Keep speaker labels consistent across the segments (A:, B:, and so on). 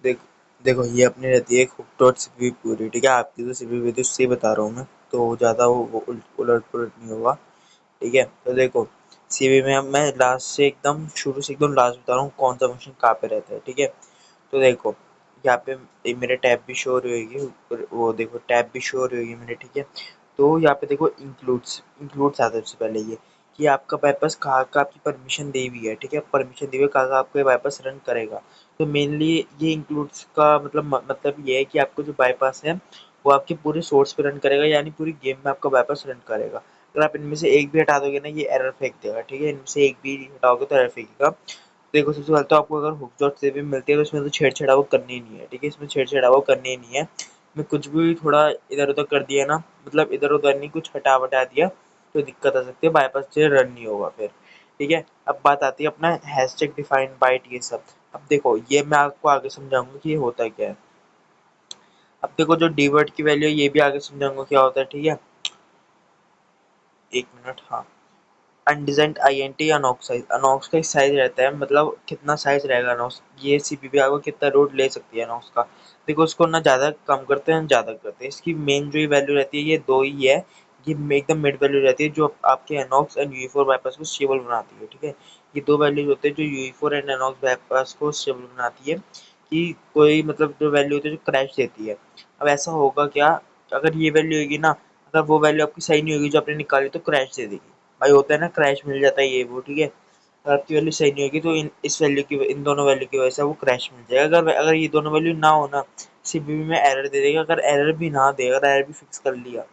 A: देख देखो ये अपनी रहती है हुक डॉट सीपीपी पूरी, ठीक है। आपकी तो सीपीपी तो से बता रहा हूँ मैं, तो ज़्यादा वो उलट पुलट नहीं होगा, ठीक है। तो देखो सीपीपी में अब मैं लास्ट से एकदम शुरू से एकदम लास्ट बता रहा हूँ कौन सा फंक्शन कहाँ पे रहता है, ठीक है। तो देखो यहाँ पे मेरे टैब भी शो हो रही होगी, वो देखो टैब भी शो हो रही होगी मेरे, ठीक है। तो यहाँ पे देखो इंक्लूड्स आता है सबसे पहले ये कि आपका बाईपास कहाँ का आपकी परमिशन दी हुई है, ठीक है। परमिशन दी हुई है कहाँ का आपका बाईपास रन करेगा। तो मेनली ये इंक्लूड्स का मतलब ये है कि आपको जो बाईपास है वो आपके पूरे सोर्स पे रन करेगा, यानी पूरी गेम में आपका बाईपास रन करेगा। अगर आप इनमें से एक भी हटा दोगे ना ये एरर फेंक देगा, ठीक है। इनमें से एक भी हटाओगे तो एरर फेंकेगा। देखो सबसे पहले तो आपको अगर हुक डॉट से भी मिलती है तो इसमें तो छेड़छाड़ वो करनी ही नहीं है, ठीक है। इसमें छेड़छाड़ वो करनी ही नहीं है। मैं कुछ भी थोड़ा इधर उधर कर दिया ना, मतलब इधर उधर नहीं, कुछ हटा वटा दिया तो दिक्कत आ सकती है, बाईपास से रन नहीं होगा फिर, ठीक है। अब बात आती है अपना हैशटैग डिफाइंड बाइट ये सब। अब देखो ये मैं आपको आगे समझाऊंगा कि ये होता क्या है। अब देखो जो डीवर्ड की वैल्यू है ये भी आगे समझाऊंगा क्या होता है, ठीक है। एक मिनट, हाँ। अनडिजाइंड आईएनटी अनॉक्स साइज, अनॉक्स का एक साइज रहता है, मतलब कितना साइज रहेगा अनॉक्स, ये सीपीपी आपको कितना लोड ले सकती है अनॉक्स का। देखो उसको ना ज़्यादा कम करते हैं ना ज़्यादा करते हैं, इसकी मेन जो वैल्यू रहती है ये दो ही है। ये एकदम मिड वैल्यू रहती है जो आपके अनॉक्स एंड यूई4 बाईपास को स्टेबल बनाती है, ठीक है। ये दो वैल्यूज होते हैं जो यूई4 एंड अनॉक्स बाईपास को स्टेबल बनाती है, कि कोई मतलब जो वैल्यू होती है जो क्रैश देती है। अब ऐसा होगा क्या, अगर ये वैल्यू होगी ना, अगर वो वैल्यू आपकी सही नहीं होगी जो आपने निकाली तो क्रैश दे देगी। भाई होता है ना क्रैश मिल जाता है ये वो, ठीक है। अगर आपकी वैल्यू सही नहीं होगी तो इस वैल्यू की इन दोनों वैल्यू की वजह से वो क्रैश मिल जाएगा। अगर अगर ये दोनों वैल्यू ना हो ना, सीपीयू में एरर दे देगा। अगर एरर भी ना दे, अगर एरर भी फिक्स कर लिया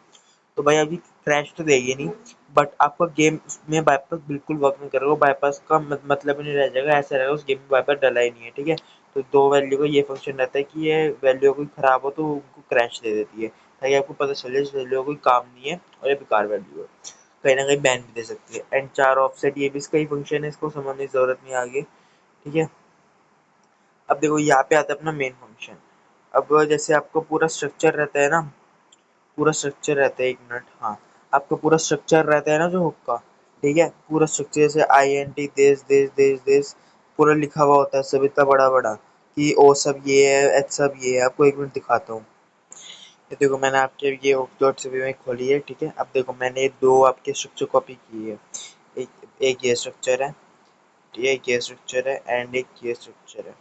A: तो भाई अभी क्रैश तो देगी नहीं, बट आपका गेम में बाईपास बिल्कुल वर्क नहीं करेगा। बाईपास का मतलब ही नहीं रह जाएगा, ऐसा रहेगा उस गेम में बाईपास डला ही नहीं है, ठीक है। तो दो वैल्यू का ये फंक्शन रहता है कि ये वैल्यू कोई खराब हो तो उनको क्रैश दे देती है, ताकि आपको पता चले इस वैल्यू का कोई काम नहीं है और ये बेकार वैल्यू है। कहीं ना कहीं बैन भी दे सकती है। एंड चार ऑफसेट ये भी इसका ही फंक्शन है, इसको समझने की जरूरत नहीं आगे, ठीक है। अब देखो यहाँ पे आता है अपना मेन फंक्शन। अब जैसे आपको पूरा स्ट्रक्चर रहता है ना, पूरा स्ट्रक्चर रहता है, एक मिनट, हाँ। आपका पूरा स्ट्रक्चर रहता है ना जो हुक का, ठीक है। पूरा स्ट्रक्चर जैसे आई एन टी देश देश देश देश पूरा लिखा हुआ होता है सब इतना बड़ा बड़ा, कि ओ सब ये है एच सब ये है। आपको एक मिनट दिखाता हूँ। ये देखो मैंने आपके ये हुक डॉट से भी मैं खोली है, ठीक है। अब देखो मैंने दो आपके स्ट्रक्चर कॉपी की है। एक एक ये स्ट्रक्चर है, एक ये स्ट्रक्चर है एंड एक ये स्ट्रक्चर है,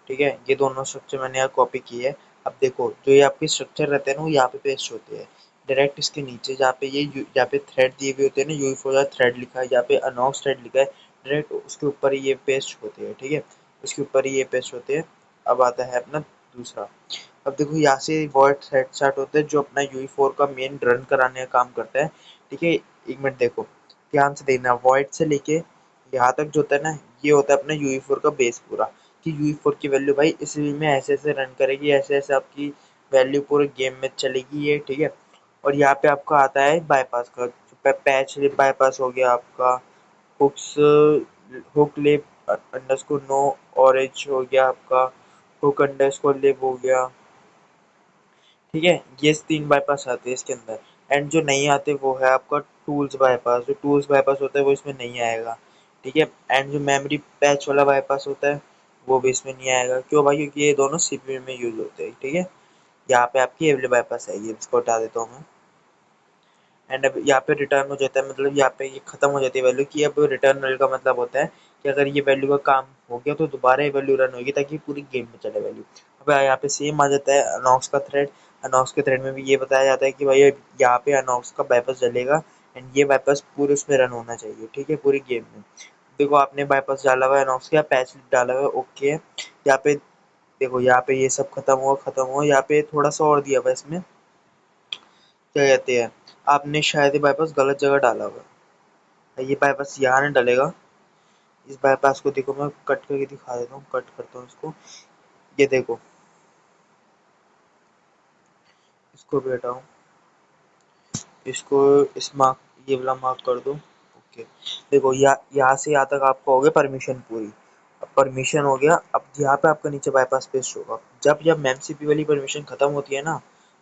A: ठीक है। ये दोनों स्ट्रक्चर मैंने यहाँ कॉपी की है। अब देखो जो ये आपके स्ट्रक्चर रहते हैं ना वो यहाँ पे पेस्ट होते हैं डायरेक्ट इसके नीचे, जहाँ पे ये यहाँ पे थ्रेड दिए हुए होते हैं ना, यूई फोर थ्रेड लिखा है, यहाँ पे अनॉक्स थ्रेड लिखा है, डायरेक्ट उसके ऊपर ही ये पेस्ट होते हैं, ठीक है। उसके ऊपर ही ये पेस्ट होते हैं। अब आता है अपना दूसरा। अब देखो यहाँ से वॉइड थ्रेड स्टार्ट होता है जो अपना यूई फोर का मेन रन कराने का काम करता है, ठीक है। एक मिनट देखो ध्यान से देखना, वॉइड से लेके यहाँ तक जो होता है ना, ये होता है अपना यूई फोर का बेस पूरा, कि यूई फोर की वैल्यू भाई इस वे में ऐसे ऐसे रन करेगी, ऐसे ऐसे आपकी वैल्यू पूरे गेम में चलेगी ये, ठीक है। और यहाँ पे आपका आता है बाईपास का, पैच लिप बाईपास हो गया आपका, hooks hook lip underscore no orange हो गया आपका, हुक अंडरस्कोर लिप हो गया, ठीक है। ये तीन बाईपास आते हैं इसके अंदर। एंड जो नहीं आते वो है आपका टूल्स बाईपास, जो टूल्स बाईपास होता है वो इसमें नहीं आएगा, ठीक है। एंड जो मेमोरी पैच वाला बाईपास होता है वो भी इसमें नहीं आएगा, क्यों भाई, क्योंकि ये दोनों सीपीयू में यूज होते हैं, ठीक है। यहाँ पे आपकी एवरेज बाईपास है, ये इसको हटा देता हूँ मैं। एंड अब यहाँ पे रिटर्न हो जाता है, मतलब यहाँ पे ये खत्म हो जाती है वैल्यू, कि अब रिटर्न नल का मतलब होता है कि अगर ये वैल्यू का काम हो गया तो दोबारा ये वैल्यू रन होगी ताकि पूरी गेम में चले वैल्यू। अब यहाँ पे सेम आ जाता है अनॉक्स का थ्रेड। अनॉक्स के थ्रेड में भी ये बताया जाता है कि भाई यहाँ पे अनॉक्स का बाईपास चलेगा एंड ये बाईपास पूरे उसमें रन होना चाहिए, ठीक है, पूरी गेम में। देखो आपने बाईपास डाला हुआ है अनॉक्स का, पैच डाला हुआ है, ओके है। यहाँ पे देखो यहाँ पे ये सब खत्म हुआ, यहाँ पे थोड़ा सा और दिया हुआ है इसमें, क्या कहते हैं, आपने शायद ये बाईपास गलत जगह डाला हुआ है। ये बाईपास यहाँ नहीं डलेगा। इस बाईपास को देखो मैं कट करके दिखा देता हूँ, कट करता हूँ इसको। ये देखो इसको भी हटाओ, इसको इस मार्क ये वाला मार्क कर दो, ओके। देखो यहाँ से यहाँ तक आपका हो गया परमिशन पूरी। अब परमिशन हो गया, अब यहाँ पे आपका नीचे बाईपास पेस्ट होगा। जब जब मेमसीपी वाली परमिशन खत्म होती है ना,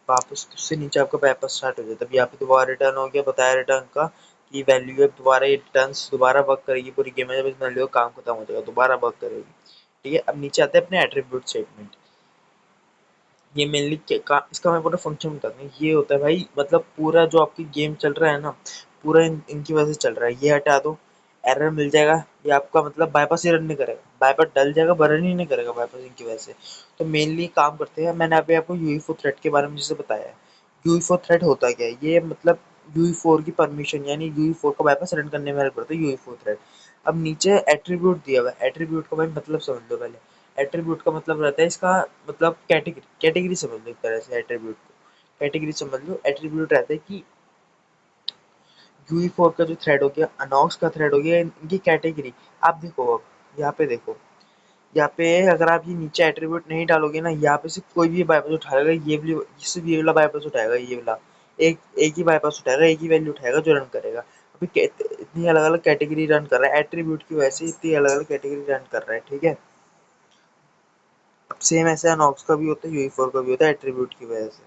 A: वापस उससे नीचे आपका बाईपास स्टार्ट हो जाता है। तब यहाँ पे दोबारा रिटर्न हो गया, बताया रिटर्न का कि वैल्यू है, दोबारा ये रिटर्न दोबारा वर्क करेगी पूरी गेम में, जब इस वैल्यू का काम खत्म हो जाएगा दोबारा वर्क करेगी, ठीक है। अब नीचे आते हैं अपने एट्रीब्यूट स्टेटमेंट। ये मेनली इसका मैं पूरा फंक्शन बताता हूँ। ये होता है भाई, मतलब पूरा जो आपकी गेम चल रहा है ना, पूरा इनकी वजह से चल रहा है। ये हटा दो, एरर मिल जाएगा। ये आपका मतलब बाईपास ही रन नहीं करेगा, बाईपास डल जाएगा, रन ही नहीं करेगा बाईपास इनकी वजह से। तो मेनली काम करते हैं, मैंने अभी आपको यूईफो थ्रेड के बारे में जैसे बताया है। यूईफो थ्रेड होता क्या है, ये मतलब यूई4 की परमिशन, यानी यूई4 को वापस रन करने में हेल्प करता है यूई4 थ्रेड। अब नीचे एट्रीब्यूट दिया हुआ है, एट्रीब्यूट का भाई मतलब समझ लो पहले। एट्रीब्यूट का मतलब रहता है इसका, मतलब कैटेगरी, कैटेगरी समझ लो एक तरह से एट्रीब्यूट को। कैटेगरी समझ लो, एट्रीब्यूट रहता है कि यूई4 का जो थ्रेड हो गया, अनॉक्स का थ्रेड हो गया, इनकी कैटेगरी। आप देखो, अब यहाँ पे देखो, यहाँ पे अगर आप ये नीचे एट्रीब्यूट नहीं डालोगे ना, यहाँ पे सिर्फ कोई भी बाईपास उठाएगा, सिर्फ ये वाला बाईपास उठाएगा, ये वाला एक एक ही बाईपास उठाएगा, एक ही वैल्यू उठाएगा जो रन करेगा। अभी इतनी अलग अलग कैटेगरी रन कर रहा है एट्रीब्यूट की वजह से, इतनी अलग अलग कैटेगरी रन कर रहा है, ठीक है। अब सेम ऐसे अनॉक्स का भी होता है, यूई4 का भी होता है एट्रीब्यूट की वजह से।